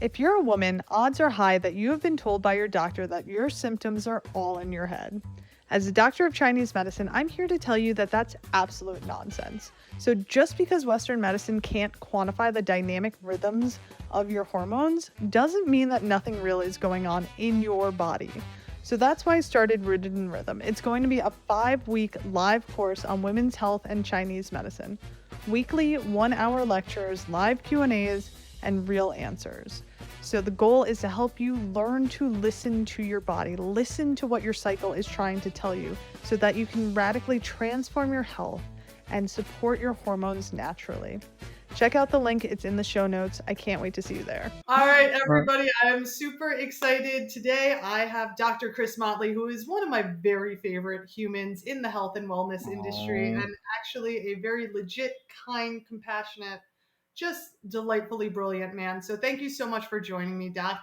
If you're a woman, odds are high that you have been told by your doctor that your symptoms are all in your head. As a doctor of Chinese medicine, I'm here to tell you that that's absolute nonsense. So, just because Western medicine can't quantify the dynamic rhythms of your hormones doesn't mean that nothing real is going on in your body. So, that's why I started Rooted in Rhythm. It's going to be a 5-week live course on women's health and Chinese medicine. Weekly 1-hour lectures, live Q&As, and real answers. So the goal is to help you learn to listen to your body, listen to what your cycle is trying to tell you so that you can radically transform your health and support your hormones naturally. Check out the link, it's in the show notes. I can't wait to see you there. All right, everybody, I'm super excited. Today I have Dr. Chris Motley, who is one of my very favorite humans in the health and wellness industry, and actually a very legit, kind, compassionate, just delightfully brilliant man. So thank you so much for joining me, Doc.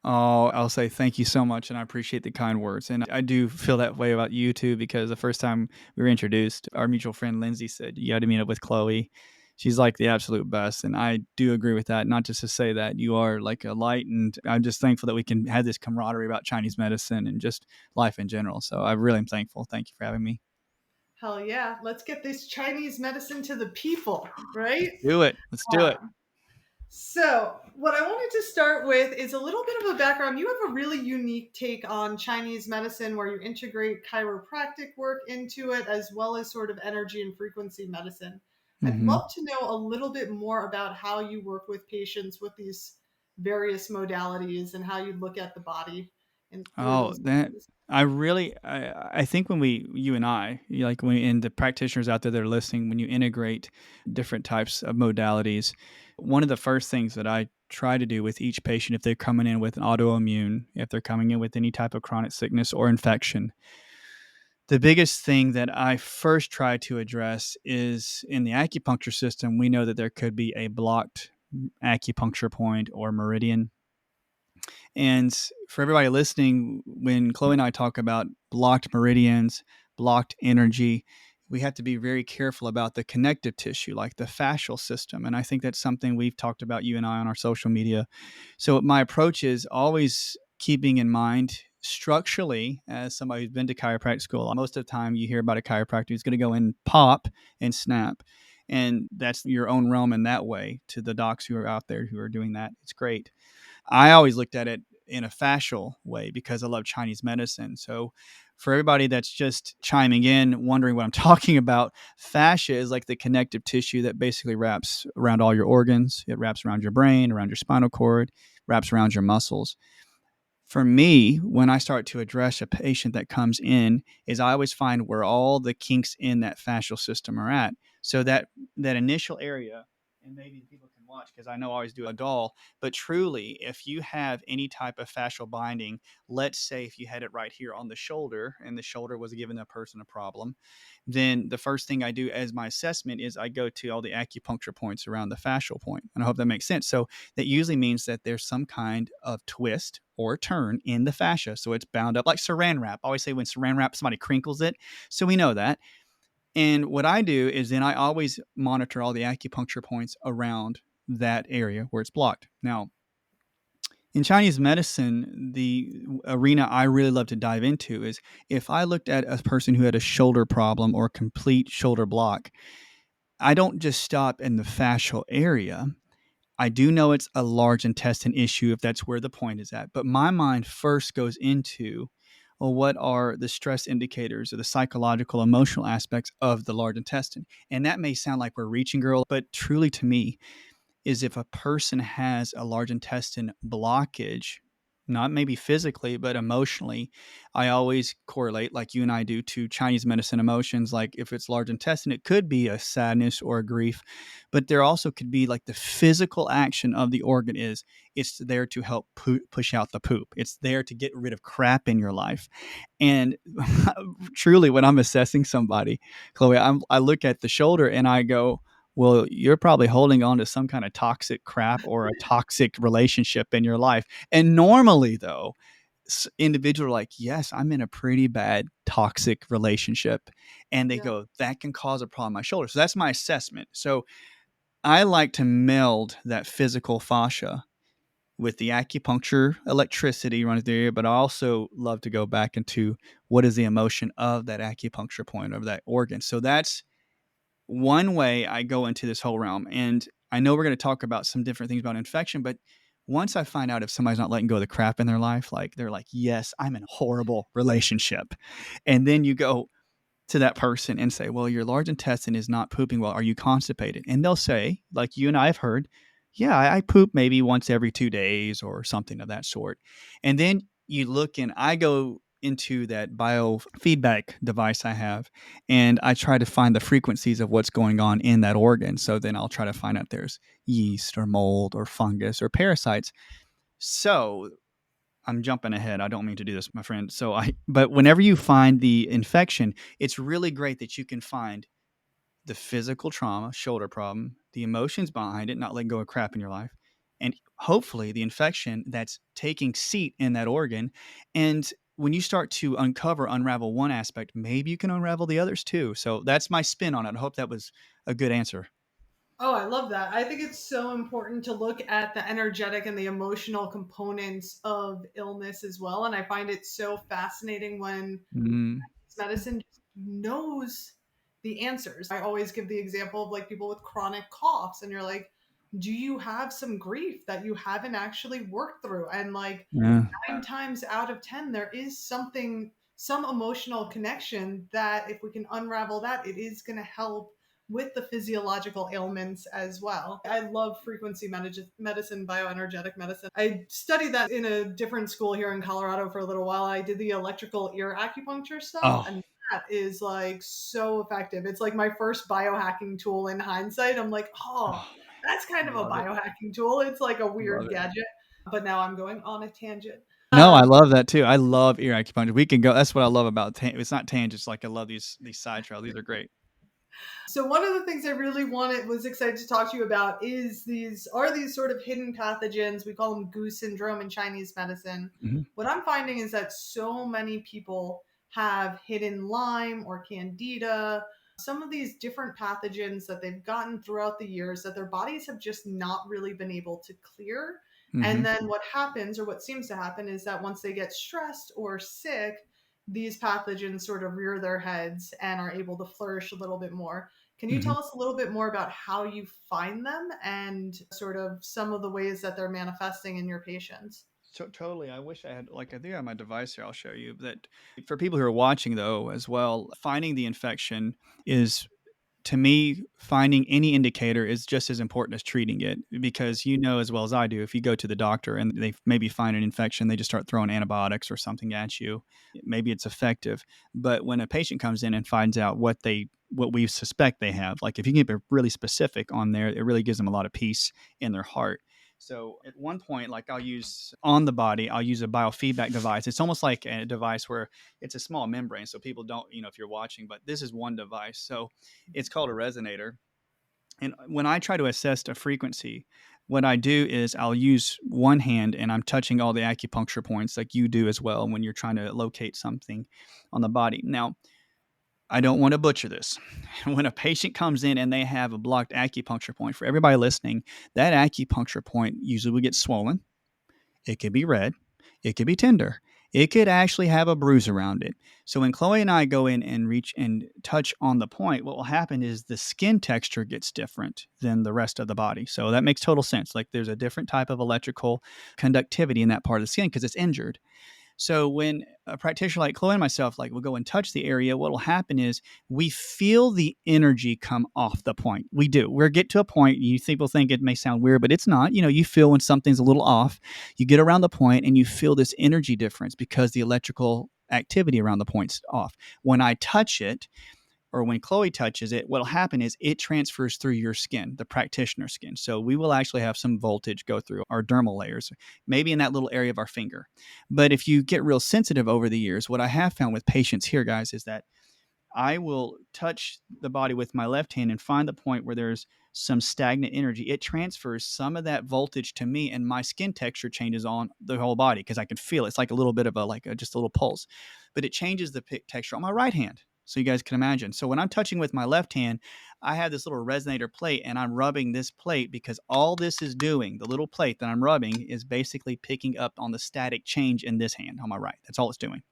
Oh, I'll say thank you so much, and I appreciate the kind words. And I do feel that way about you too, because the first time we were introduced, our mutual friend Lindsay said you got to meet up with Chloe. She's like the absolute best, and I do agree with that. Not just to say that you are like a light, and I'm just thankful that we can have this camaraderie about Chinese medicine and just life in general. So I really am thankful. Thank you for having me. Hell yeah. Let's get this Chinese medicine to the people, right? Do it. Let's do it. So, what I wanted to start with is a little bit of a background. You have a really unique take on Chinese medicine where you integrate chiropractic work into it as well as sort of energy and frequency medicine. I'd Mm-hmm. love to know a little bit more about how you work with patients with these various modalities and how you look at the body and through Oh, those that lenses. I think when you and I, like when and the practitioners out there that are listening, when you integrate different types of modalities, one of the first things that I try to do with each patient, if they're coming in with an autoimmune, if they're coming in with any type of chronic sickness or infection, the biggest thing that I first try to address is in the acupuncture system, we know that there could be a blocked acupuncture point or meridian. And for everybody listening, when Chloe and I talk about blocked meridians, blocked energy, we have to be very careful about the connective tissue, like the fascial system. And I think that's something we've talked about, you and I, on our social media. So my approach is always keeping in mind structurally, as somebody who's been to chiropractic school, most of the time you hear about a chiropractor who's going to go in, pop, and snap. And that's your own realm in that way to the docs who are out there who are doing that. It's great. I always looked at it in a fascial way because I love Chinese medicine. So for everybody that's just chiming in, wondering what I'm talking about, fascia is like the connective tissue that basically wraps around all your organs. It wraps around your brain, around your spinal cord, wraps around your muscles. For me, when I start to address a patient that comes in, is I always find where all the kinks in that fascial system are at. So that initial area, and maybe people can watch because I know I always do a doll, but truly, if you have any type of fascial binding, let's say if you had it right here on the shoulder, and the shoulder was giving that person a problem, then the first thing I do as my assessment is I go to all the acupuncture points around the fascial point. And I hope that makes sense. So that usually means that there's some kind of twist or turn in the fascia. So it's bound up like saran wrap. I always say when saran wrap, somebody crinkles it. So we know that. And what I do is then I always monitor all the acupuncture points around that area where it's blocked. Now, in Chinese medicine, the arena I really love to dive into is if I looked at a person who had a shoulder problem or a complete shoulder block, I don't just stop in the fascial area. I do know it's a large intestine issue if that's where the point is at, but my mind first goes into, well, what are the stress indicators or the psychological, emotional aspects of the large intestine? And that may sound like we're reaching, girl, but truly to me, is if a person has a large intestine blockage, not maybe physically, but emotionally, I always correlate, like you and I do, to Chinese medicine emotions. Like if it's large intestine, it could be a sadness or a grief, but there also could be like the physical action of the organ is it's there to help push out the poop. It's there to get rid of crap in your life. And truly, when I'm assessing somebody, Chloe, I look at the shoulder and I go, well, you're probably holding on to some kind of toxic crap or a toxic relationship in your life. And normally, though, individuals are like, yes, I'm in a pretty bad toxic relationship. And they Yeah. go, that can cause a problem in my shoulder. So that's my assessment. So I like to meld that physical fascia with the acupuncture electricity running through here, but I also love to go back into what is the emotion of that acupuncture point of that organ. So that's one way I go into this whole realm. And I know we're going to talk about some different things about infection, but once I find out if somebody's not letting go of the crap in their life, like they're like, yes, I'm in a horrible relationship. And then you go to that person and say, well, your large intestine is not pooping well. Are you constipated? And they'll say, like you and I have heard, yeah, I poop maybe once every 2 days or something of that sort. And then you look and I go into that biofeedback device I have and I try to find the frequencies of what's going on in that organ. So then I'll try to find out if there's yeast or mold or fungus or parasites. So I'm jumping ahead. I don't mean to do this, my friend. But whenever you find the infection, it's really great that you can find the physical trauma, shoulder problem, the emotions behind it, not letting go of crap in your life, and hopefully the infection that's taking seat in that organ. And when you start to unravel one aspect, maybe you can unravel the others too. So that's my spin on it. I hope that was a good answer. Oh, I love that. I think it's so important to look at the energetic and the emotional components of illness as well. And I find it so fascinating when Mm, medicine just knows the answers. I always give the example of like people with chronic coughs, and you're like, do you have some grief that you haven't actually worked through? And like yeah. 9 times out of 10, there is something, some emotional connection that if we can unravel that, it is going to help with the physiological ailments as well. I love frequency medicine, bioenergetic medicine. I studied that in a different school here in Colorado for a little while. I did the electrical ear acupuncture stuff, Oh, and that is like so effective. It's like my first biohacking tool in hindsight. I'm like, oh, oh, that's kind of a love it. biohacking tool. It's like a Love weird it. gadget, but now I'm going on a tangent. No, I Um, love that too. I love ear acupuncture. We can go. That's what I love about it's not tangents. Like I love these side trails. These are great. So one of the things I really was excited to talk to you about is these sort of hidden pathogens. We call them goose syndrome in Chinese medicine. Hmm. What I'm finding is that so many people have hidden Lyme or candida, some of these different pathogens that they've gotten throughout the years that their bodies have just not really been able to clear. And Hmm. then what happens, or what seems to happen, is that once they get stressed or sick, these pathogens sort of rear their heads and are able to flourish a little bit more. Can you Hmm. tell us a little bit more about how you find them and sort of some of the ways that they're manifesting in your patients? So totally. I wish I had I think I have my device here. I'll show you that for people who are watching though as well. Finding the infection is to me, finding any indicator is just as important as treating it because you know as well as I do, if you go to the doctor and they maybe find an infection, they just start throwing antibiotics or something at you. Maybe it's effective, but when a patient comes in and finds out what we suspect they have, like if you can get really specific on there, it really gives them a lot of peace in their heart. So at one point, like I'll use on the body, I'll use a biofeedback device. It's almost like a device where it's a small membrane. So people don't, if you're watching, but this is one device. So it's called a resonator. And when I try to assess the frequency, what I do is I'll use one hand and I'm touching all the acupuncture points like you do as well when you're trying to locate something on the body. Now, I don't want to butcher this. When a patient comes in and they have a blocked acupuncture point, for everybody listening, that acupuncture point usually will get swollen. It could be red. It could be tender. It could actually have a bruise around it. So when Chloe and I go in and reach and touch on the point, what will happen is the skin texture gets different than the rest of the body. So that makes total sense. Like there's a different type of electrical conductivity in that part of the skin because it's injured. So when a practitioner like Chloe and myself, like we'll go and touch the area, what will happen is we feel the energy come off the point. We do. We'll get to a point, people think it may sound weird, but it's not. You feel when something's a little off. You get around the point and you feel this energy difference because the electrical activity around the point's off. When I touch it, or when Chloe touches it, what'll happen is it transfers through your skin, the practitioner skin. So we will actually have some voltage go through our dermal layers, maybe in that little area of our finger. But if you get real sensitive over the years, what I have found with patients here, guys, is that I will touch the body with my left hand and find the point where there's some stagnant energy. It transfers some of that voltage to me, and my skin texture changes on the whole body because I can feel it. It's like a little bit of just a little pulse, but it changes the texture on my right hand. So you guys can imagine. So when I'm touching with my left hand, I have this little resonator plate and I'm rubbing this plate because all this is doing, the little plate that I'm rubbing is basically picking up on the static change in this hand on my right. That's all it's doing.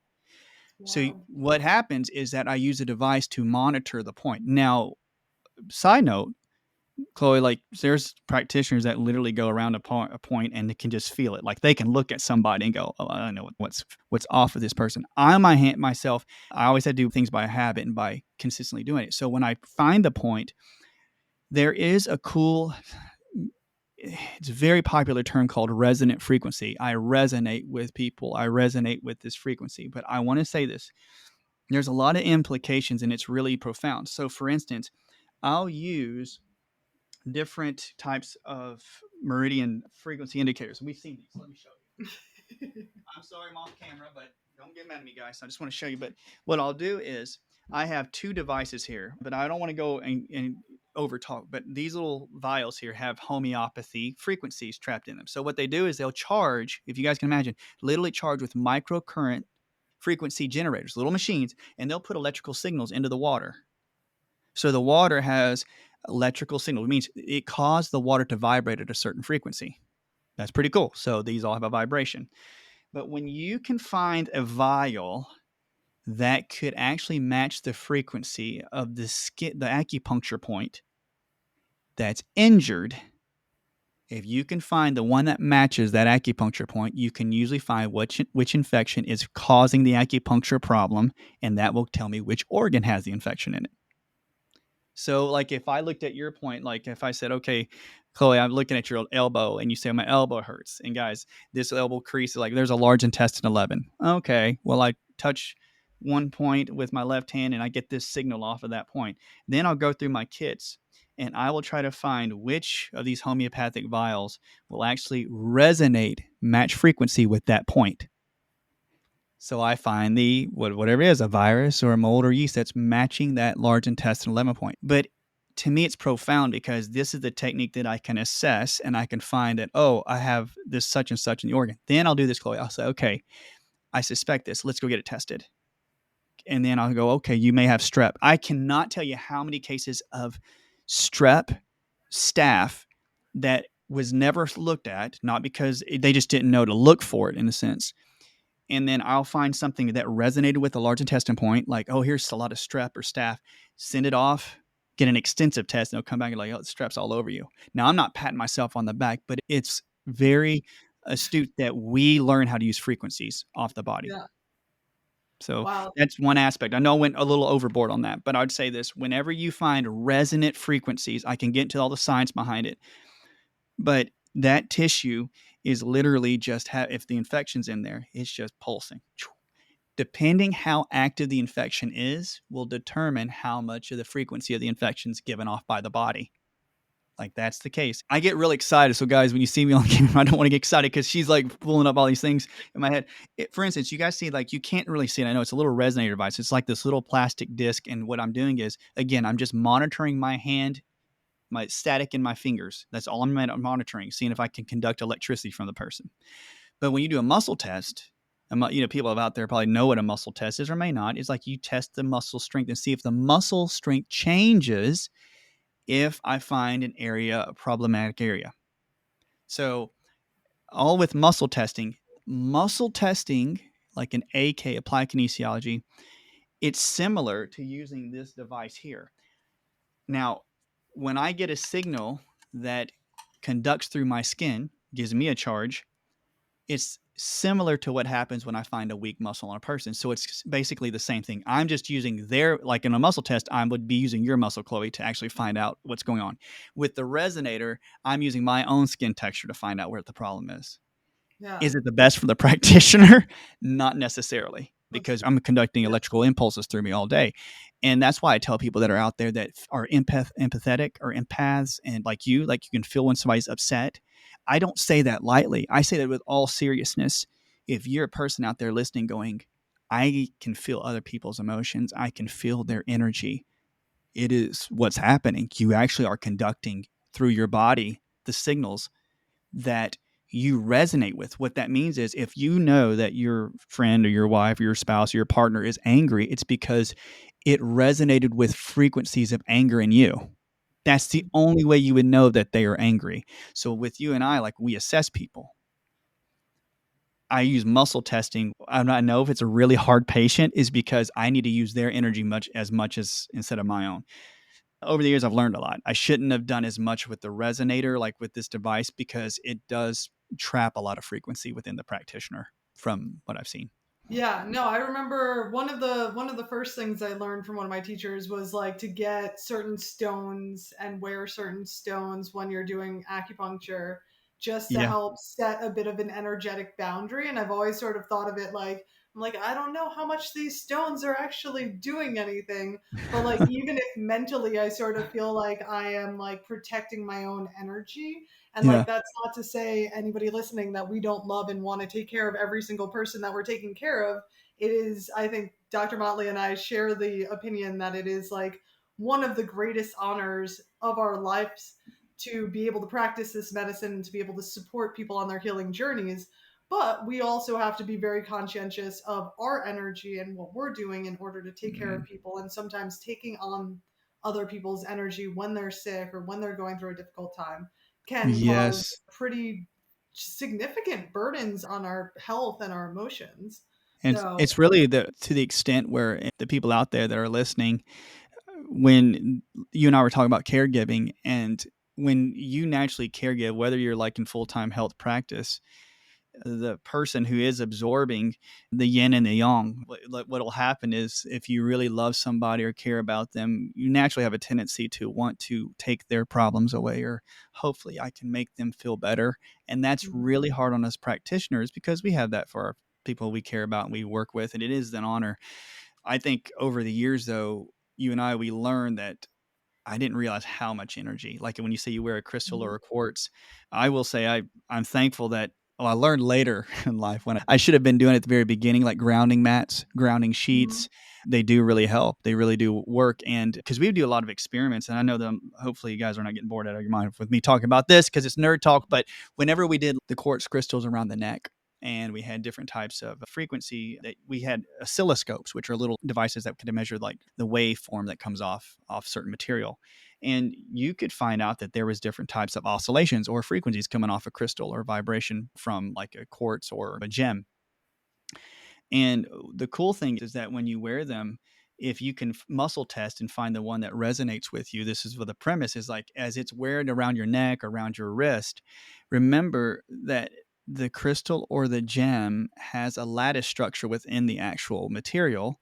So Wow. what happens is that I use a device to monitor the point. Now, side note, Chloe, like there's practitioners that literally go around a point and they can just feel it. Like they can look at somebody and go, "Oh, I know what's off of this person." Myself, I always had to do things by habit and by consistently doing it. So when I find the point, there is a cool, it's a very popular term called resonant frequency. I resonate with people. I resonate with this frequency. But I want to say this: there's a lot of implications, and it's really profound. So, for instance, I'll use different types of meridian frequency indicators. We've seen these. Let me show you. I'm sorry I'm off camera, but don't get mad at me, guys. I just want to show you. But what I'll do is I have two devices here, but I don't want to go and over talk. But these little vials here have homeopathy frequencies trapped in them. So what they do is they'll charge, if you guys can imagine, literally charge with microcurrent frequency generators, little machines, and they'll put electrical signals into the water. So the water has electrical signal. It means it caused the water to vibrate at a certain frequency. That's pretty cool. So these all have a vibration. But when you can find a vial that could actually match the frequency of the acupuncture point that's injured, if you can find the one that matches that acupuncture point, you can usually find which infection is causing the acupuncture problem, and that will tell me which organ has the infection in it. So, like, if I looked at your point, like if I said, okay, Chloe, I'm looking at your elbow, and you say my elbow hurts, and guys, this elbow crease is like there's a large intestine 11. Okay, well, I touch one point with my left hand, and I get this signal off of that point. Then I'll go through my kits, and I will try to find which of these homeopathic vials will actually resonate, match frequency with that point. So I find whatever it is, a virus or a mold or yeast that's matching that large intestine 11 point. But to me, it's profound because this is the technique that I can assess and I can find that, oh, I have this such and such in the organ. Then I'll do this, Chloe. I'll say, okay, I suspect this. Let's go get it tested. And then I'll go, okay, you may have strep. I cannot tell you how many cases of strep staph that was never looked at, not because they just didn't know to look for it in a sense. And then I'll find something that resonated with the large intestine point, like, oh, here's a lot of strep or staph. Send it off, get an extensive test, and they'll come back and like, oh, the strep's all over you. Now, I'm not patting myself on the back, but it's very astute that we learn how to use frequencies off the body. Yeah. So Wow. that's one aspect. I know I went a little overboard on that, but I'd say this: whenever you find resonant frequencies, I can get into all the science behind it, but that tissue is literally just if the infection's in there, it's just pulsing. Depending how active the infection is will determine how much of the frequency of the infection is given off by the body. Like that's the case. I get really excited. So guys, when you see me on camera, I don't want to get excited because she's like pulling up all these things in my head. For instance, you guys see, like, you can't really see it. I know it's a little resonator device. It's like this little plastic disc. And what I'm doing is, again, I'm just monitoring my hand, my static in my fingers. That's all I'm monitoring, seeing if I can conduct electricity from the person. But when you do a muscle test, people out there probably know what a muscle test is or may not. It's like you test the muscle strength and see if the muscle strength changes if I find an area, a problematic area. So all with muscle testing, like an AK, applied kinesiology, it's similar to using this device here. Now, when I get a signal that conducts through my skin, gives me a charge, it's similar to what happens when I find a weak muscle on a person. So it's basically the same thing. I'm just using like in a muscle test, I would be using your muscle, Chloe, to actually find out what's going on. With the resonator, I'm using my own skin texture to find out where the problem is. Yeah. Is it the best for the practitioner? Not necessarily, because I'm conducting electrical impulses through me all day. And that's why I tell people that are out there that are empathetic or empaths, and like you can feel when somebody's upset. I don't say that lightly. I say that with all seriousness. If you're a person out there listening going, I can feel other people's emotions, I can feel their energy, it is what's happening. You actually are conducting through your body the signals that you resonate with. What that means is, if you know that your friend or your wife or your spouse or your partner is angry, it's because it resonated with frequencies of anger in you. That's the only way you would know that they are angry. So with you and I, like, we assess people. I use muscle testing. I know if it's a really hard patient is because I need to use their energy much as instead of my own. Over the years, I've learned a lot. I shouldn't have done as much with the resonator, like with this device, because it does trap a lot of frequency within the practitioner from what I've seen. Yeah, no, I remember one of the first things I learned from one of my teachers was like to get certain stones and wear certain stones when you're doing acupuncture just to Yeah. help set a bit of an energetic boundary. And I've always sort of thought of it like I'm like, I don't know how much these stones are actually doing anything, but like even if mentally I sort of feel like I am like protecting my own energy, and Yeah. like that's not to say anybody listening that we don't love and want to take care of every single person that we're taking care of. It is, I think Dr. Motley and I share the opinion that it is like one of the greatest honors of our lives to be able to practice this medicine and to be able to support people on their healing journeys. But we also have to be very conscientious of our energy and what we're doing in order to take care of Mm. people. And sometimes taking on other people's energy when they're sick or when they're going through a difficult time can cause Yes. pretty significant burdens on our health and our emotions. And So, it's really to the extent where the people out there that are listening, when you and I were talking about caregiving, and when you naturally caregive, whether you're like in full-time health practice, the person who is absorbing the yin and the yang, what will happen is if you really love somebody or care about them, you naturally have a tendency to want to take their problems away, or hopefully I can make them feel better. And that's really hard on us practitioners because we have that for our people we care about and we work with, and it is an honor. I think over the years, though, you and I, we learned that I didn't realize how much energy. Like when you say you wear a crystal or a quartz, I will say I'm thankful that. Oh, I learned later in life when I should have been doing it at the very beginning, like grounding mats, grounding mhm, sheets. They do really help. They really do work. And because we do a lot of experiments, and I know them, hopefully you guys are not getting bored out of your mind with me talking about this because it's nerd talk. But whenever we did the quartz crystals around the neck, and we had different types of frequency that we had oscilloscopes, which are little devices that could measure like the waveform that comes off certain material, and you could find out that there was different types of oscillations or frequencies coming off a crystal or vibration from like a quartz or a gem. And the cool thing is that when you wear them, if you can muscle test and find the one that resonates with you, this is what the premise is, like as it's wearing around your neck, around your wrist, remember that the crystal or the gem has a lattice structure within the actual material,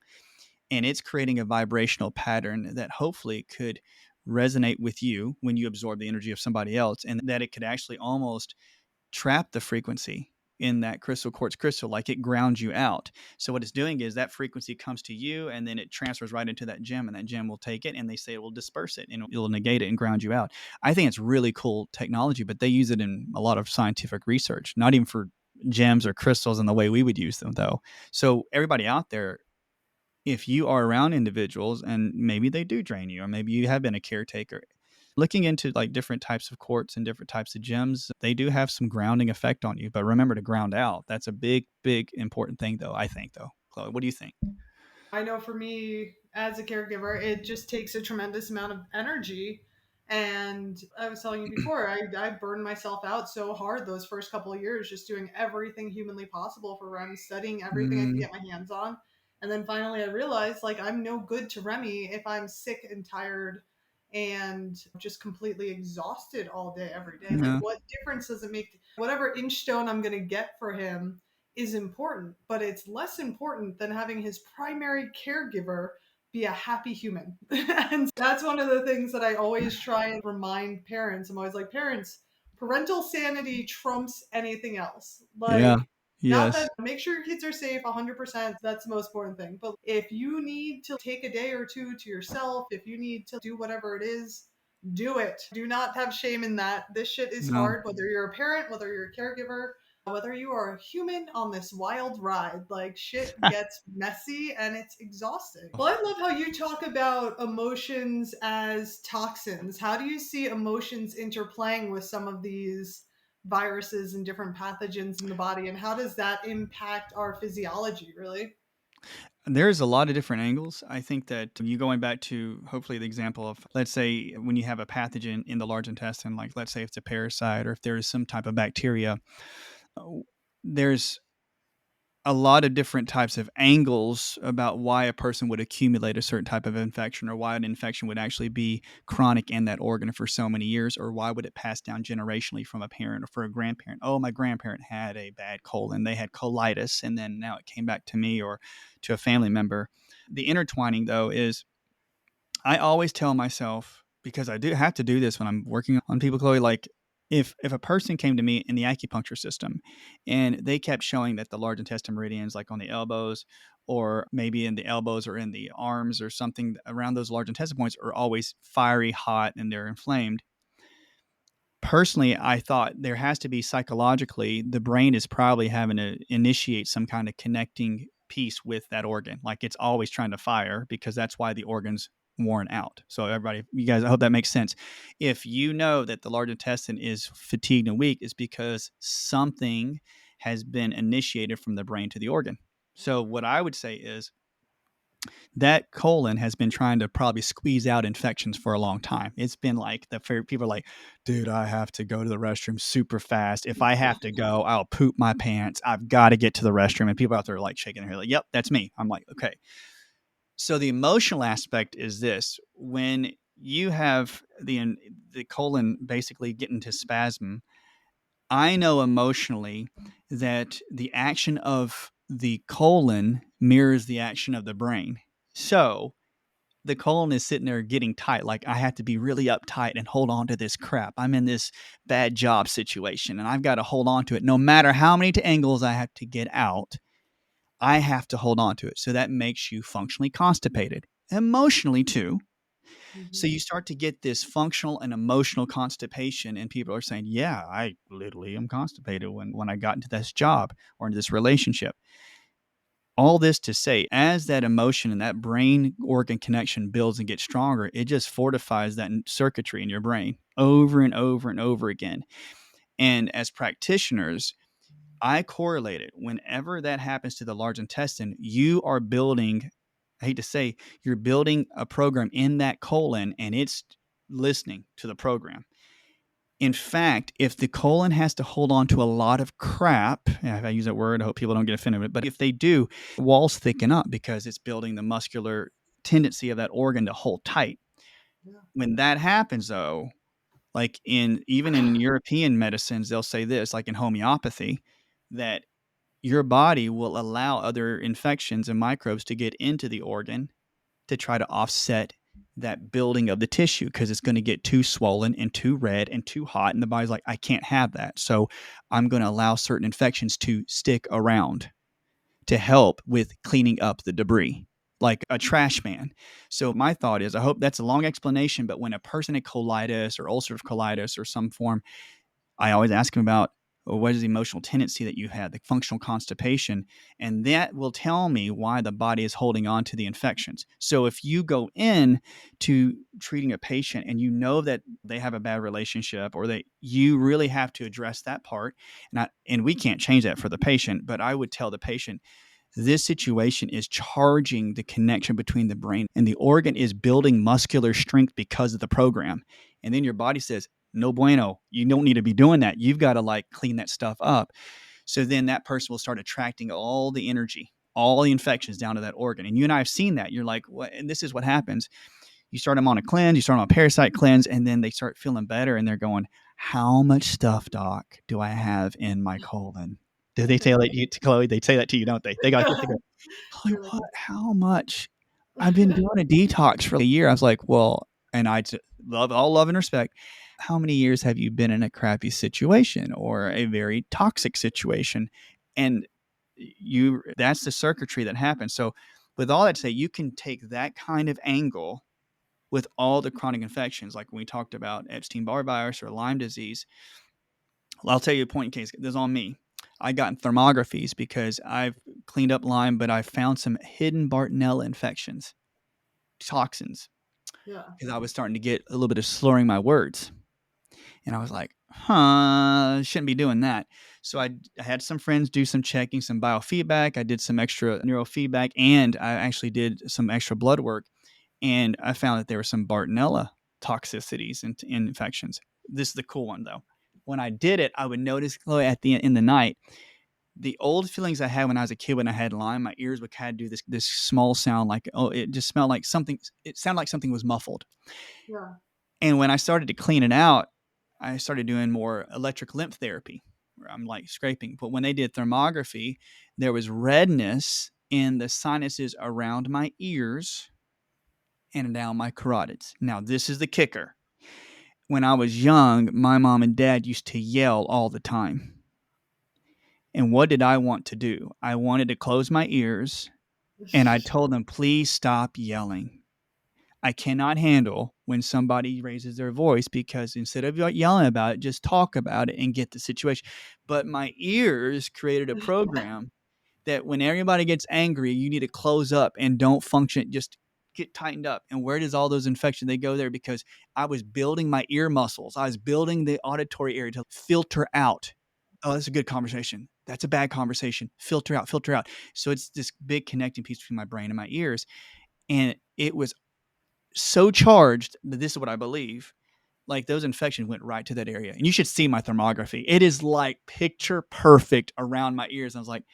and it's creating a vibrational pattern that hopefully could resonate with you when you absorb the energy of somebody else, and that it could actually almost trap the frequency in that crystal quartz crystal, like it grounds you out. So what it's doing is that frequency comes to you and then it transfers right into that gem, and that gem will take it, and they say it will disperse it and it'll negate it and ground you out. I think it's really cool technology, but they use it in a lot of scientific research, not even for gems or crystals in the way we would use them though. So everybody out there, if you are around individuals and maybe they do drain you, or maybe you have been a caretaker, looking into like different types of quartz and different types of gems, they do have some grounding effect on you. But remember to ground out. That's a big, big important thing, though. I think, though, Chloe, what do you think? I know for me as a caregiver, it just takes a tremendous amount of energy. And I was telling you before, I burned myself out so hard those first couple of years, just doing everything humanly possible for Remy, studying everything I could Mm, get my hands on. And then finally I realized like I'm no good to Remy if I'm sick and tired and just completely exhausted all day, every day. Like yeah, what difference does it make? Whatever inch stone I'm going to get for him is important, but it's less important than having his primary caregiver be a happy human. And that's one of the things that I always try and remind parents. I'm always like, parents, parental sanity trumps anything else. yeah, Like, not yes, that make sure your kids are safe 100%, that's the most important thing. But if you need to take a day or two to yourself, if you need to do whatever it is, do it. Do not have shame in that. This shit is no, hard, whether you're a parent, whether you're a caregiver, whether you are a human on this wild ride. Like shit gets messy and it's exhausting. Well, I love how you talk about emotions as toxins. How do you see emotions interplaying with some of these viruses and different pathogens in the body, and how does that impact our physiology, really? There's a lot of different angles. I think that you going back to hopefully the example of, let's say, when you have a pathogen in the large intestine, like let's say if it's a parasite or if there is some type of bacteria, uh, there's a lot of different types of angles about why a person would accumulate a certain type of infection, or why an infection would actually be chronic in that organ for so many years, or why would it pass down generationally from a parent or for a grandparent. Oh, my grandparent had a bad colon, they had colitis, and then now it came back to me or to a family member. The intertwining, though, is I always tell myself, because I do have to do this when I'm working on people, Chloe, like if a person came to me in the acupuncture system and they kept showing that the large intestine meridians, like on the elbows or maybe in the elbows or in the arms or something around those large intestine points, are always fiery hot and they're inflamed. Personally, I thought there has to be psychologically, the brain is probably having to initiate some kind of connecting piece with that organ. Like it's always trying to fire because that's why the organ's worn out. So, everybody, you guys, I hope that makes sense. If you know that the large intestine is fatigued and weak, it's because something has been initiated from the brain to the organ. So, what I would say is that colon has been trying to probably squeeze out infections for a long time. It's been like people are like, dude, I have to go to the restroom super fast. If I have to go, I'll poop my pants. I've got to get to the restroom. And people out there are like shaking their head, like, yep, that's me. I'm like, okay. So the emotional aspect is this: when you have the colon basically getting to spasm, I know emotionally that the action of the colon mirrors the action of the brain. So the colon is sitting there getting tight. Like I have to be really uptight and hold on to this crap. I'm in this bad job situation and I've got to hold on to it. No matter how many angles I have to get out, I have to hold on to it. So that makes you functionally constipated, emotionally too. So Mm-hmm. you start to get this functional and emotional constipation, and people are saying, "Yeah, I literally am constipated when I got into this job or into this relationship." All this to say, as that emotion and that brain organ connection builds and gets stronger, it just fortifies that circuitry in your brain over and over and over again. And as practitioners, I correlate it. Whenever that happens to the large intestine, you are building, I hate to say, you're building a program in that colon and it's listening to the program. In fact, if the colon has to hold on to a lot of crap, if I use that word, I hope people don't get offended with it, but if they do, walls thicken up because it's building the muscular tendency of that organ to hold tight. Yeah. When that happens, though, like even in European medicines, they'll say this, like in homeopathy, that your body will allow other infections and microbes to get into the organ to try to offset that building of the tissue because it's going to get too swollen and too red and too hot. And the body's like, I can't have that. So I'm going to allow certain infections to stick around to help with cleaning up the debris, like a trash man. So my thought is, I hope that's a long explanation, but when a person had colitis or ulcerative colitis or some form, I always ask them about, well, what is the emotional tendency that you had, the functional constipation, and that will tell me why the body is holding on to the infections. So if you go in to treating a patient and you know that they have a bad relationship or that you really have to address that part, and we can't change that for the patient, but I would tell the patient, this situation is charging the connection between the brain and the organ is building muscular strength because of the program. And then your body says, no bueno, you don't need to be doing that. You've got to like clean that stuff up. So then that person will start attracting all the energy, all the infections down to that organ. And you and I have seen that. You're like, what? And this is what happens. You start them on a cleanse, you start them on a parasite cleanse, and then they start feeling better and they're going, how much stuff, doc, do I have in my colon? Do they say that to you, to Chloe? They say that to you, don't they? They go, they go, Chloe, They're like, what? How much? I've been doing a detox for a year. I was like, well, and love all love and respect. How many years have you been in a crappy situation or a very toxic situation? And that's the circuitry that happens. So, with all that to say, you can take that kind of angle with all the chronic infections, like when we talked about Epstein-Barr virus or Lyme disease. Well, I'll tell you a point in case this is on me. I got in thermographies because I've cleaned up Lyme, but I found some hidden Bartonella infections, toxins, yeah. because I was starting to get a little bit of slurring my words. And I was like, huh, shouldn't be doing that. So I had some friends do some checking, some biofeedback. I did some extra neurofeedback, and I actually did some extra blood work. And I found that there were some Bartonella toxicities and infections. This is the cool one, though. When I did it, I would notice, Chloe, in the night, the old feelings I had when I was a kid when I had Lyme, my ears would kind of do this small sound, like, oh, it just smelled like something. It sounded like something was muffled. Yeah. And when I started to clean it out, I started doing more electric lymph therapy, where I'm like scraping. But when they did thermography, there was redness in the sinuses around my ears and down my carotids. Now, this is the kicker. When I was young, my mom and dad used to yell all the time. And what did I want to do? I wanted to close my ears, and I told them, please stop yelling. I cannot handle when somebody raises their voice, because instead of yelling about it, just talk about it and get the situation. But my ears created a program that when everybody gets angry, you need to close up and don't function, just get tightened up. And where does all those infections, they go there? Because I was building my ear muscles. I was building the auditory area to filter out. Oh, that's a good conversation. That's a bad conversation. Filter out, filter out. So it's this big connecting piece between my brain and my ears. And it was so charged that this is what I believe. Like, those infections went right to that area. And you should see my thermography. It is like picture perfect around my ears. And I was like,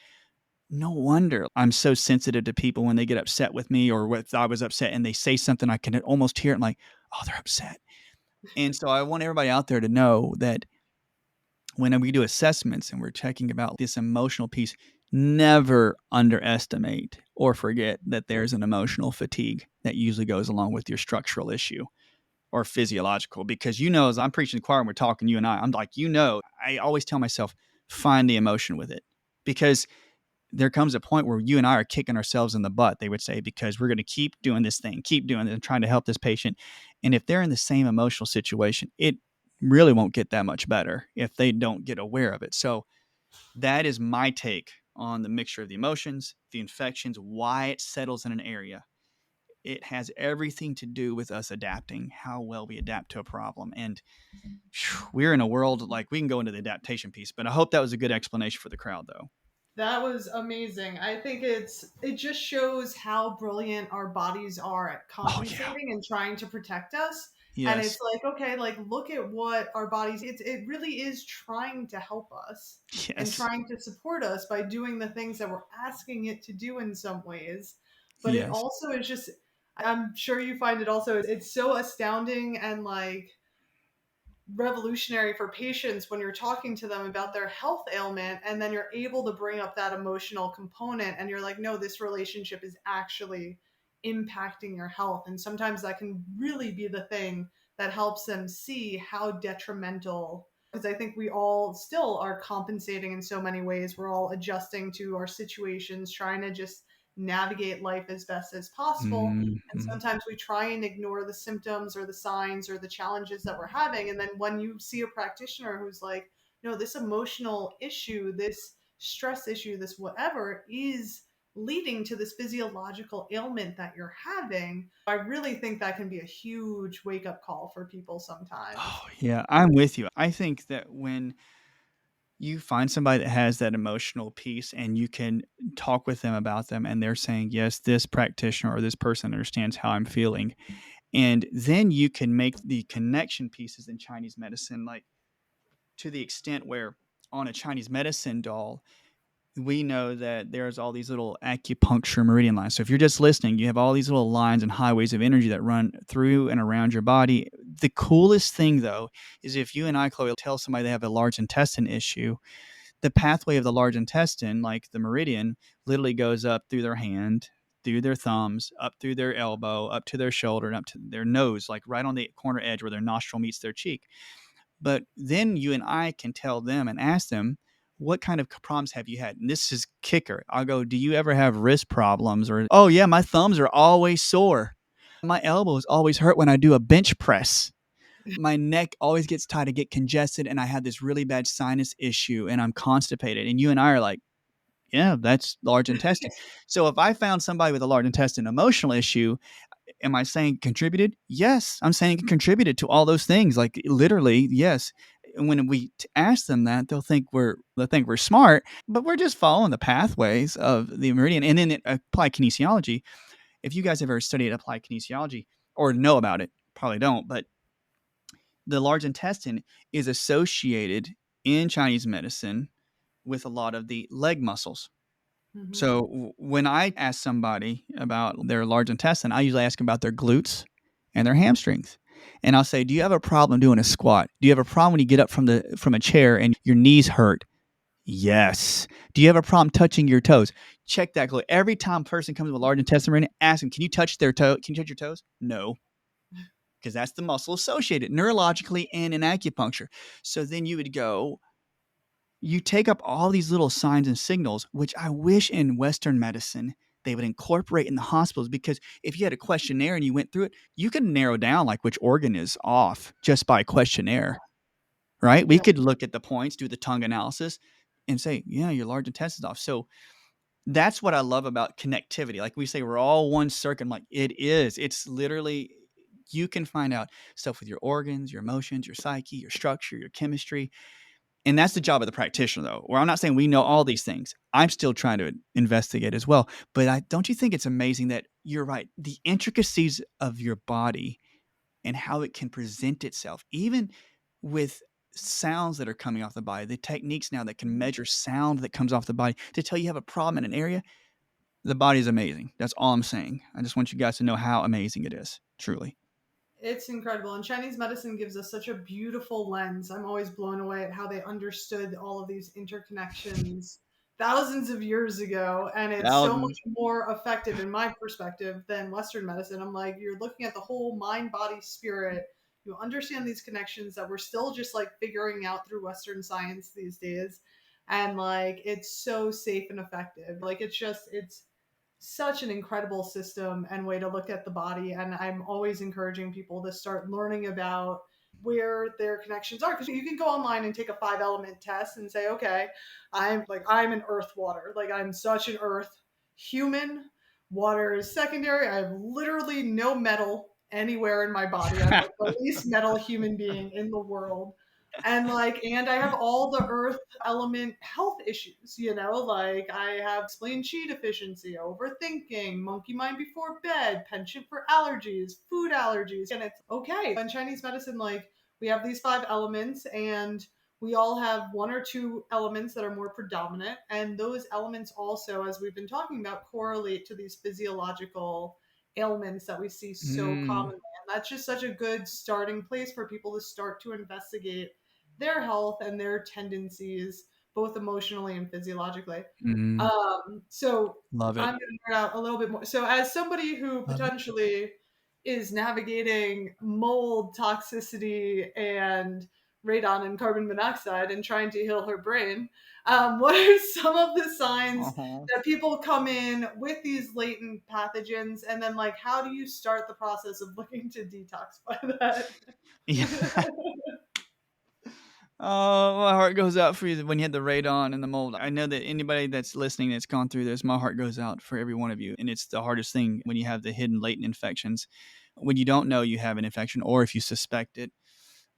no wonder I'm so sensitive to people when they get upset with me, or if I was upset and they say something, I can almost hear it. I'm like, oh, they're upset. And so I want everybody out there to know that when we do assessments and we're checking about this emotional piece, never underestimate or forget that there's an emotional fatigue that usually goes along with your structural issue or physiological. Because, as I'm preaching the choir and we're talking, you and I'm like, I always tell myself, find the emotion with it. Because there comes a point where you and I are kicking ourselves in the butt, they would say, because we're going to keep doing this thing, keep doing it, and trying to help this patient. And if they're in the same emotional situation, it really won't get that much better if they don't get aware of it. So that is my take on the mixture of the emotions, the infections, why it settles in an area. It has everything to do with us adapting, how well we adapt to a problem. And we're in a world, like, we can go into the adaptation piece, but I hope that was a good explanation for the crowd, though. That was amazing. I think it just shows how brilliant our bodies are at Oh, yeah. compensating and trying to protect us. And it's Yes. like, okay, like look at what our bodies it really is trying to help us and Yes. trying to support us by doing the things that we're asking it to do in some ways. But it Yes. also is just, I'm sure you find it also, it's so astounding and like revolutionary for patients when you're talking to them about their health ailment, and then you're able to bring up that emotional component and you're like, no, this relationship is actually impacting your health. And sometimes that can really be the thing that helps them see how detrimental, because I think we all still are compensating in so many ways. We're all adjusting to our situations, trying to just navigate life as best as possible. And Mhm. sometimes we try and ignore the symptoms or the signs or the challenges that we're having. And then when you see a practitioner who's like, no, this emotional issue, this stress issue, this whatever is leading to this physiological ailment that you're having, I really think that can be a huge wake up call for people sometimes. Oh, yeah, I'm with you. I think that when you find somebody that has that emotional piece and you can talk with them about them and they're saying, yes, this practitioner or this person understands how I'm feeling. And then you can make the connection pieces in Chinese medicine, like, to the extent where on a Chinese medicine doll, we know that there's all these little acupuncture meridian lines. So if you're just listening, you have all these little lines and highways of energy that run through and around your body. The coolest thing, though, is if you and I, Chloe, tell somebody they have a large intestine issue, the pathway of the large intestine, like the meridian, literally goes up through their hand, through their thumbs, up through their elbow, up to their shoulder, and up to their nose, like right on the corner edge where their nostril meets their cheek. But then you and I can tell them and ask them, what kind of problems have you had? And this is kicker. I'll go, do you ever have wrist problems? Or, oh, yeah, my thumbs are always sore. My elbows always hurt when I do a bench press. My neck always gets tight. I get congested and I have this really bad sinus issue and I'm constipated. And you and I are like, yeah, that's large intestine. So if I found somebody with a large intestine emotional issue, am I saying contributed? Yes, I'm saying it contributed to all those things. Like literally, yes. And when we ask them that, they'll think we're smart, but we're just following the pathways of the meridian. And then applied kinesiology. If you guys have ever studied applied kinesiology or know about it, probably don't, but the large intestine is associated in Chinese medicine with a lot of the leg muscles. Hmm. So when I ask somebody about their large intestine, I usually ask them about their glutes and their hamstrings. And I'll say, "Do you have a problem doing a squat? Do you have a problem when you get up from a chair and your knees hurt?" Yes. "Do you have a problem touching your toes?" Check that glute. Every time a person comes with a large intestine meridian, ask them, "Can you touch their toe? Can you touch your toes?" No, because that's the muscle associated neurologically and in acupuncture. So then you would go, you take up all these little signs and signals, which I wish in Western medicine they would incorporate in the hospitals, because if you had a questionnaire and you went through it, you could narrow down like which organ is off just by questionnaire, right? We Yeah. could look at the points, do the tongue analysis, and say, yeah, your large intestine's off. So that's what I love about connectivity. Like we say, we're all one circuit. I'm like, it is. It's literally, you can find out stuff with your organs, your emotions, your psyche, your structure, your chemistry. And that's the job of the practitioner, though. Where I'm not saying we know all these things. I'm still trying to investigate as well. But don't you think it's amazing that you're right? The intricacies of your body and how it can present itself, even with sounds that are coming off the body, the techniques now that can measure sound that comes off the body to tell you have a problem in an area. The body is amazing. That's all I'm saying. I just want you guys to know how amazing it is, truly. It's incredible. And Chinese medicine gives us such a beautiful lens. I'm always blown away at how they understood all of these interconnections thousands of years ago. And it's so much Thousands. more effective, in my perspective, than Western medicine. I'm like, you're looking at the whole mind, body, spirit. You understand these connections that we're still just like figuring out through Western science these days. And like, it's so safe and effective. Like, it's such an incredible system and way to look at the body. And I'm always encouraging people to start learning about where their connections are, because you can go online and take a 5 element test and say, okay, I'm an earth water, like I'm such an earth human. Water is secondary. I have literally no metal anywhere in my body. I'm like the least metal human being in the world. And I have all the earth element health issues, like I have spleen chi deficiency, overthinking, monkey mind before bed, penchant for allergies, food allergies. And it's okay. In Chinese medicine, like we have these 5 elements, and we all have one or two elements that are more predominant. And those elements also, as we've been talking about, correlate to these physiological ailments that we see so Mm, commonly. And that's just such a good starting place for people to start to investigate their health and their tendencies, both emotionally and physiologically. mm, So love it. I'm going to nerd out a little bit more. So, as somebody who Love it. potentially is navigating mold toxicity and radon and carbon monoxide and trying to heal her brain, what are some of the signs Uh-huh. that people come in with these latent pathogens? And then, like, how do you start the process of looking to detoxify that? Yeah. Oh, my heart goes out for you when you had the radon and the mold. I know that anybody that's listening that's gone through this, my heart goes out for every one of you. And it's the hardest thing when you have the hidden latent infections. When you don't know you have an infection, or if you suspect it,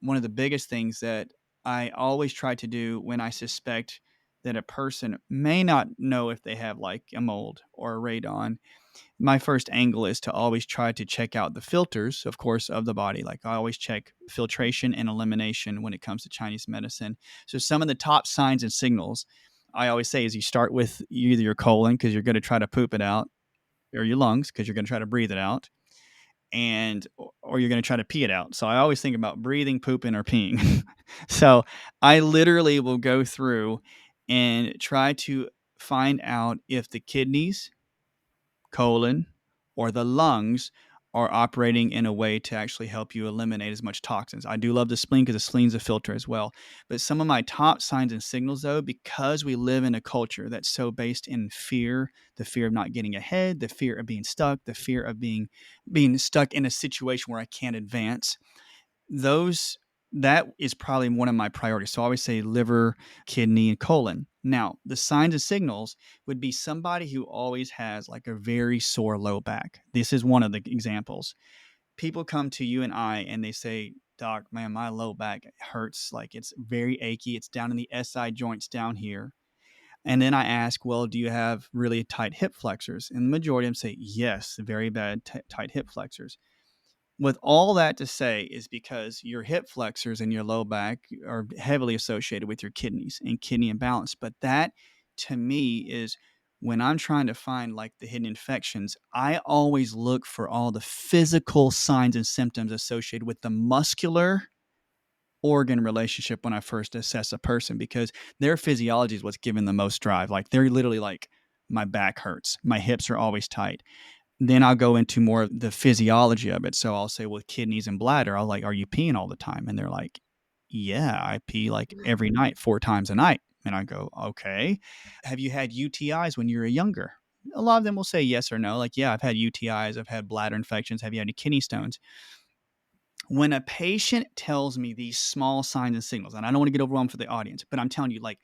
one of the biggest things that I always try to do when I suspect that a person may not know if they have like a mold or a radon, my first angle is to always try to check out the filters, of course, of the body. Like I always check filtration and elimination when it comes to Chinese medicine. So some of the top signs and signals I always say is you start with either your colon because you're going to try to poop it out, or your lungs because you're going to try to breathe it out, and or you're going to try to pee it out. So I always think about breathing, pooping, or peeing. So I literally will go through and try to find out if the kidneys, colon, or the lungs are operating in a way to actually help you eliminate as much toxins. I do love the spleen because the spleen's a filter as well. But some of my top signs and signals, though, because we live in a culture that's so based in fear, the fear of not getting ahead, the fear of being stuck, the fear of being stuck in a situation where I can't advance, those that is probably one of my priorities. So I always say liver, kidney, and colon. Now, the signs and signals would be somebody who always has like a very sore low back. This is one of the examples. People come to you and I and they say, Doc, man, my low back hurts. Like it's very achy. It's down in the SI joints down here. And then I ask, well, do you have really tight hip flexors? And the majority of them say, yes, very bad tight hip flexors. With all that to say is because your hip flexors and your low back are heavily associated with your kidneys and kidney imbalance. But that to me is when I'm trying to find like the hidden infections, I always look for all the physical signs and symptoms associated with the muscular organ relationship when I first assess a person, because their physiology is what's giving the most drive. Like they're literally like, my back hurts, my hips are always tight. Then I'll go into more of the physiology of it. So I'll say, well, kidneys and bladder, I'll like, are you peeing all the time? And they're like, yeah, I pee like every night, 4 times a night. And I go, okay. Have you had UTIs when you were younger? A lot of them will say yes or no. Like, yeah, I've had UTIs, I've had bladder infections. Have you had any kidney stones? When a patient tells me these small signs and signals, and I don't want to get overwhelmed for the audience, but I'm telling you, like,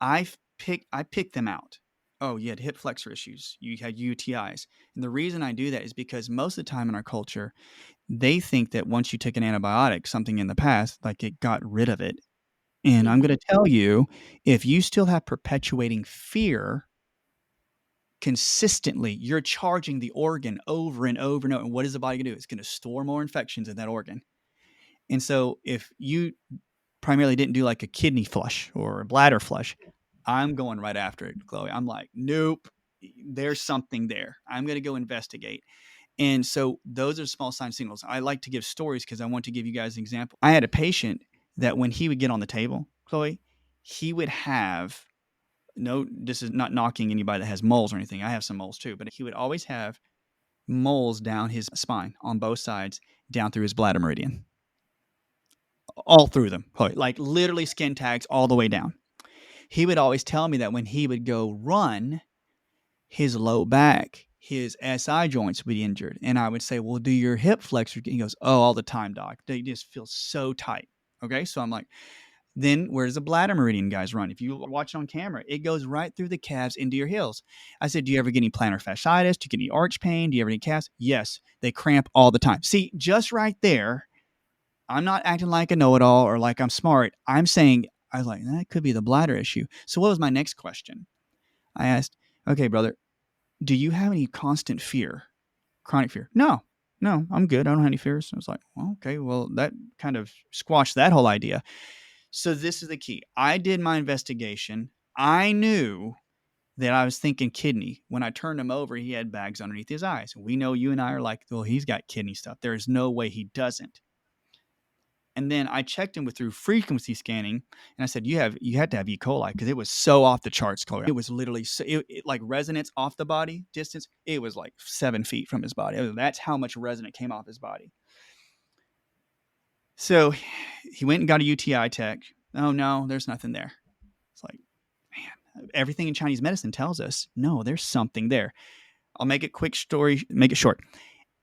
I pick them out. Oh, you had hip flexor issues. You had UTIs. And the reason I do that is because most of the time in our culture, they think that once you took an antibiotic, something in the past, like it got rid of it. And I'm going to tell you, if you still have perpetuating fear consistently, you're charging the organ over and over and over. And what is the body going to do? It's going to store more infections in that organ. And so if you primarily didn't do like a kidney flush or a bladder flush, I'm going right after it, Chloe. I'm like, nope, there's something there. I'm going to go investigate. And so those are small sign signals. I like to give stories because I want to give you guys an example. I had a patient that when he would get on the table, Chloe, he would have no, this is not knocking anybody that has moles or anything. I have some moles too, but he would always have moles down his spine on both sides, down through his bladder meridian, all through them, like literally skin tags all the way down. He would always tell me that when he would go run, his low back, his SI joints would be injured. And I would say, well, do your hip flexors? He goes, oh, all the time, doc. They just feel so tight. Okay. So I'm like, then where's the bladder meridian guys run? If you watch it on camera, it goes right through the calves into your heels. I said, do you ever get any plantar fasciitis? Do you get any arch pain? Do you ever any calves? Yes. They cramp all the time. See, just right there, I'm not acting like a know-it-all or like I'm smart. I'm saying, I was like, that could be the bladder issue. So what was my next question? I asked, okay, brother, do you have any constant fear, chronic fear? No, I'm good. I don't have any fears. I was like, well, okay, well, that kind of squashed that whole idea. So this is the key. I did my investigation. I knew that I was thinking kidney. When I turned him over, he had bags underneath his eyes. We know you and I are like, well, he's got kidney stuff. There is no way he doesn't. And then I checked him with through frequency scanning, and I said, "You had to have E. coli because it was so off the charts, Chloe. It was literally like resonance off the body distance. It was like 7 feet from his body. That's how much resonance came off his body." So he went and got a UTI tech. Oh no, there's nothing there. It's like, man, everything in Chinese medicine tells us no, there's something there. I'll make it quick story, make it short.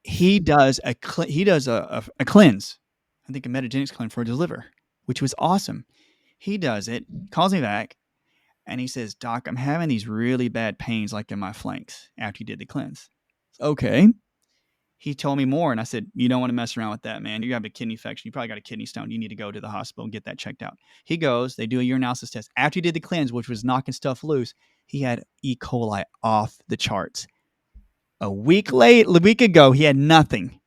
He does a cleanse. I think a metagenics cleanse for his liver, which was awesome. He does it, calls me back, and he says, Doc, I'm having these really bad pains like in my flanks after you did the cleanse. Okay. He told me more, and I said, you don't want to mess around with that, man. You have a kidney infection. You probably got a kidney stone. You need to go to the hospital and get that checked out. He goes, they do a urinalysis test. After he did the cleanse, which was knocking stuff loose, he had E. coli off the charts. A week ago, he had nothing.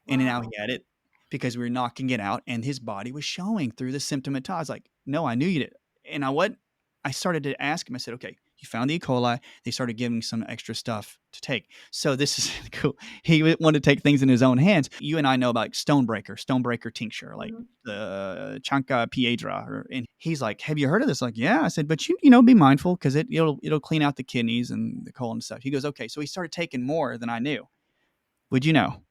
And now he had it because we were knocking it out, and his body was showing through the symptomatology. I was like, no, I knew you did. And I started to ask him, I said, okay, you found the E. coli. They started giving some extra stuff to take. So this is cool. He wanted to take things in his own hands. You and I know about like stonebreaker tincture, like the chanca piedra. And he's like, have you heard of this? Like, yeah. I said, but you know, be mindful because it'll clean out the kidneys and the colon and stuff. He goes, okay. So he started taking more than I knew. Would you know?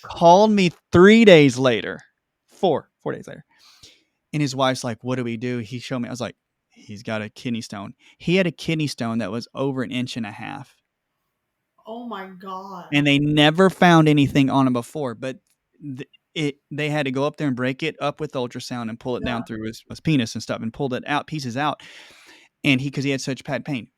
Called me 3 days later, 4 days later. And his wife's like, what do we do? He showed me. I was like, he's got a kidney stone. He had a kidney stone that was over 1.5 inches. Oh my God. And they never found anything on him before, but they had to go up there and break it up with ultrasound and pull it down through his penis and stuff and pulled it out, pieces out. and because he had such bad pain.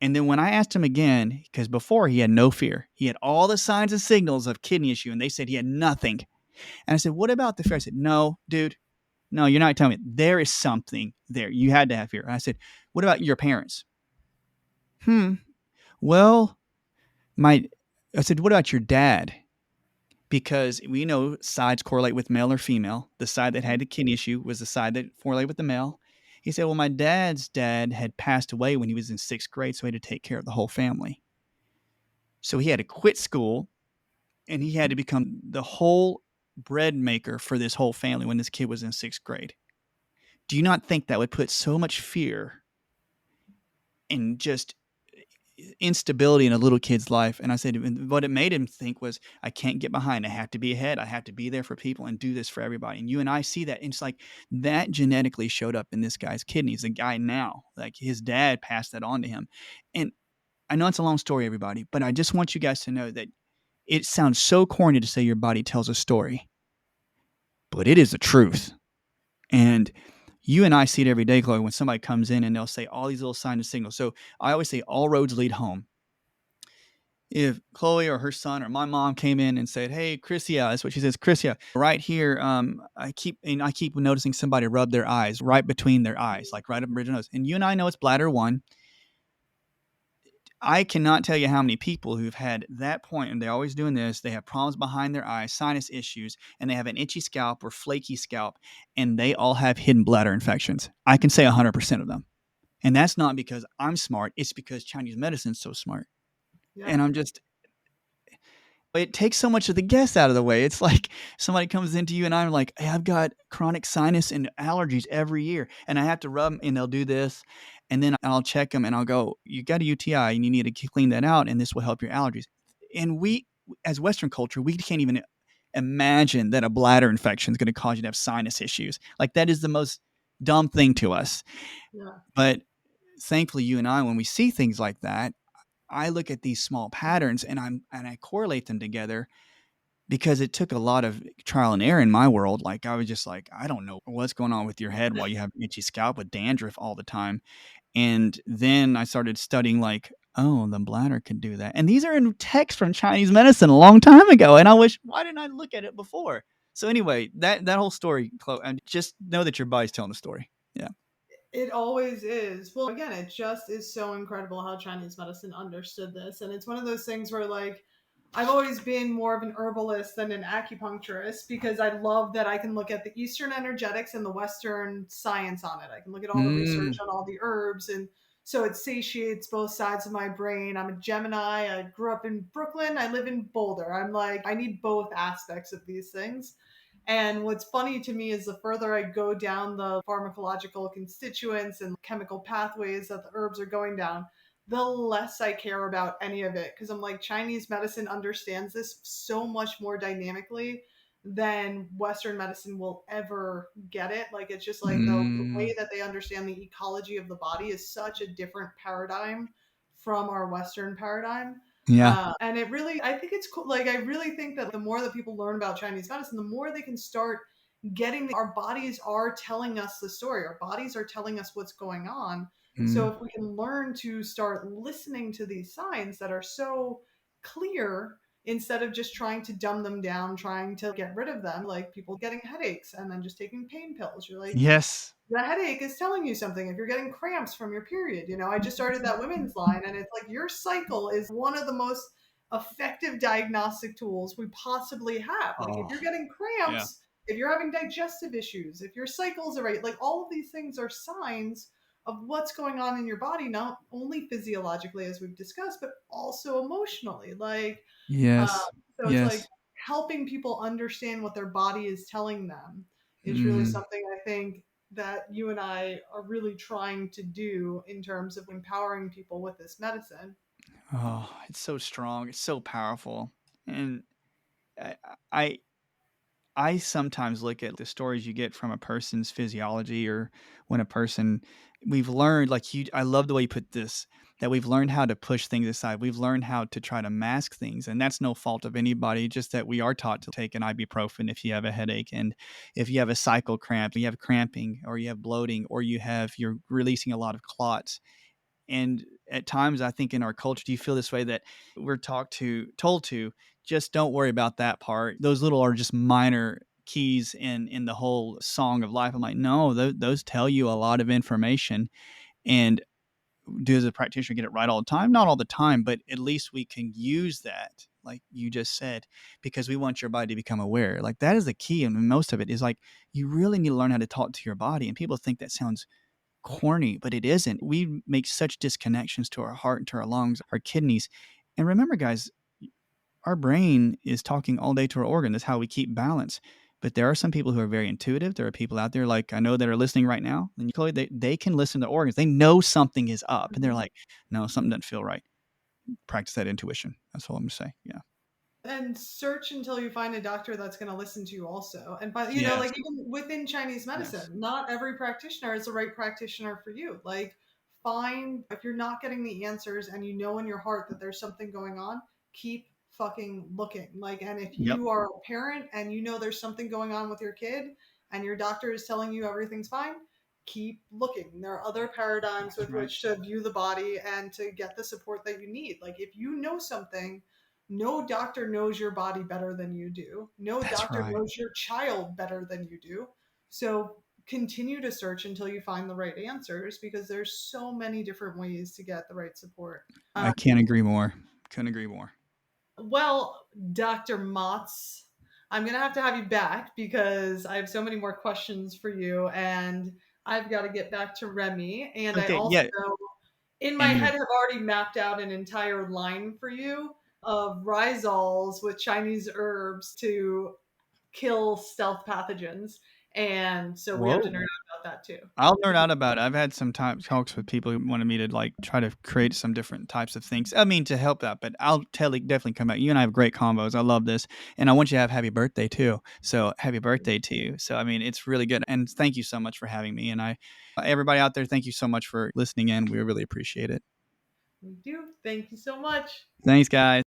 And then when I asked him again, because before he had no fear, he had all the signs and signals of kidney issue, and they said he had nothing. And I said, "What about the fear?" I said, "No, dude, no, you're not telling me. There is something there. You had to have fear." And I said, "What about your parents?" Well, my I said, "What about your dad?" Because we know sides correlate with male or female. The side that had the kidney issue was the side that correlated with the male. He said, "Well, my dad's dad had passed away when he was in 6th grade, so he had to take care of the whole family. So he had to quit school and he had to become the whole bread maker for this whole family when this kid was in 6th grade. Do you not think that would put so much fear and just instability in a little kid's life?" And I said, what it made him think was, I can't get behind. I have to be ahead. I have to be there for people and do this for everybody. And you and I see that. And it's like that genetically showed up in this guy's kidneys. The guy now, like his dad passed that on to him. And I know it's a long story, everybody, but I just want you guys to know that it sounds so corny to say your body tells a story, but it is the truth. And you and I see it every day, Chloe, when somebody comes in and they'll say all these little signs and signals. So I always say all roads lead home. If Chloe or her son or my mom came in and said, "Hey, Chrisia," that's what she says, "Chrisia, right here, I keep noticing somebody rub their eyes right between their eyes, like right up bridge of nose." And you and I know it's bladder 1. I cannot tell you how many people who've had that point, and they're always doing this. They have problems behind their eyes, sinus issues, and they have an itchy scalp or flaky scalp, and they all have hidden bladder infections. I can say 100% of them. And that's not because I'm smart. It's because Chinese medicine's so smart. Yeah. And it takes so much of the guess out of the way. It's like somebody comes into you and I'm like, "Hey, I've got chronic sinus and allergies every year, and I have to rub 'em," and they'll do this. And then I'll check them and I'll go, "You got a UTI and you need to clean that out, and this will help your allergies." And we, as Western culture, we can't even imagine that a bladder infection is going to cause you to have sinus issues. Like that is the most dumb thing to us. Yeah. But thankfully, you and I, when we see things like that, I look at these small patterns and I correlate them together, because it took a lot of trial and error in my world. Like I was just like, I don't know what's going on with your head while you have itchy scalp with dandruff all the time. And then I started studying like, oh, the bladder could do that. And these are in texts from Chinese medicine a long time ago. And I wish, why didn't I look at it before? So anyway, that whole story, Chloe, and just know that your body's telling the story. Yeah. It always is. Well, again, it just is so incredible how Chinese medicine understood this. And it's one of those things where, like, I've always been more of an herbalist than an acupuncturist because I love that I can look at the Eastern energetics and the Western science on it. I can look at all the research Mm. on all the herbs. And so it satiates both sides of my brain. I'm a Gemini. I grew up in Brooklyn. I live in Boulder. I'm like, I need both aspects of these things. And what's funny to me is the further I go down the pharmacological constituents and chemical pathways that the herbs are going down, the less I care about any of it. Because I'm like, Chinese medicine understands this so much more dynamically than Western medicine will ever get it. Like, it's just like the way Mm. that they understand the ecology of the body is such a different paradigm from our Western paradigm. Yeah. And it really, I think it's cool. Like, I really think that the more that people learn about Chinese medicine, the more they can start getting our bodies are telling us the story. Our bodies are telling us what's going on. So Mm. if we can learn to start listening to these signs that are so clear instead of just trying to dumb them down, trying to get rid of them, like people getting headaches and then just taking pain pills. You're like, Yes. the headache is telling you something. If you're getting cramps from your period, I just started that women's line, and it's like your cycle is one of the most effective diagnostic tools we possibly have. Like if Oh, you're getting yeah. cramps, if you're having digestive issues, if your cycles are right, like all of these things are signs of what's going on in your body, not only physiologically as we've discussed, but also emotionally. Uh, Yes. so it's like Yes. helping people understand what their body is telling them is really Mm. something I think that you and I are really trying to do in terms of empowering people with this medicine. Oh, it's so strong. It's so powerful. And I, I I sometimes look at the stories you get from a person's physiology, or when a person we've learned, like I love the way you put this, that we've learned how to push things aside. We've learned how to try to mask things. And that's no fault of anybody, just that we are taught to take an ibuprofen if you have a headache. And if you have a cycle cramp, you have cramping, or you have bloating, or you're releasing a lot of clots. And at times, I think in our culture, do you feel this way, that we're told to just don't worry about that part? Those little are just minor keys in the whole song of life. I'm like, no, those tell you a lot of information. And do, as a practitioner, get it right all the time? Not all the time, but at least we can use that, like you just said, because we want your body to become aware. Like, that is the key. And most of it is like, you really need to learn how to talk to your body. And people think that sounds corny, but it isn't. We make such disconnections to our heart and to our lungs, our kidneys. And remember, guys, our brain is talking all day to our organ. That's how we keep balance. But there are some people who are very intuitive. There are people out there, like I know, that are listening right now. And Chloe, they can listen to organs. They know something is up. And they're Mhm. like, no, something doesn't feel right. Practice that intuition. That's all I'm going to say. Yeah. And search until you find a doctor that's going to listen to you also. And by, Yes. like even within Chinese Yes. medicine, not every practitioner is the right practitioner for you. Like, find, if you're not getting the answers and you know in your heart that there's something going on, keep fucking looking. Like, and if Yep. you are a parent and you know there's something going on with your kid and your doctor is telling you everything's fine, keep looking. There are other paradigms That's with right. which to view the body and to get the support that you need. Like, if you know something, no doctor knows your body better than you do. No That's doctor right. knows your child better than you do. So continue to search until you find the right answers, because there's so many different ways to get the right support. I can't agree more. Couldn't agree more. Well, Dr. Motz, I'm going to have you back because I have so many more questions for you, and I've got to get back to Remy. And I Okay. also, Yeah. in my And head, have already mapped out an entire line for you of rhizoles with Chinese herbs to kill stealth pathogens. And so we have to whoa. nerd out about that too. I'll learn out about it. I've had some talks with people who wanted me to like try to create some different types of things. I mean, to help out, but I'll definitely come back. You and I have great combos. I love this. And I want you to have happy birthday too. So happy birthday to you. So, I mean, it's really good. And thank you so much for having me. And everybody out there, thank you so much for listening in. We really appreciate it. We do. Thank you so much. Thanks, guys.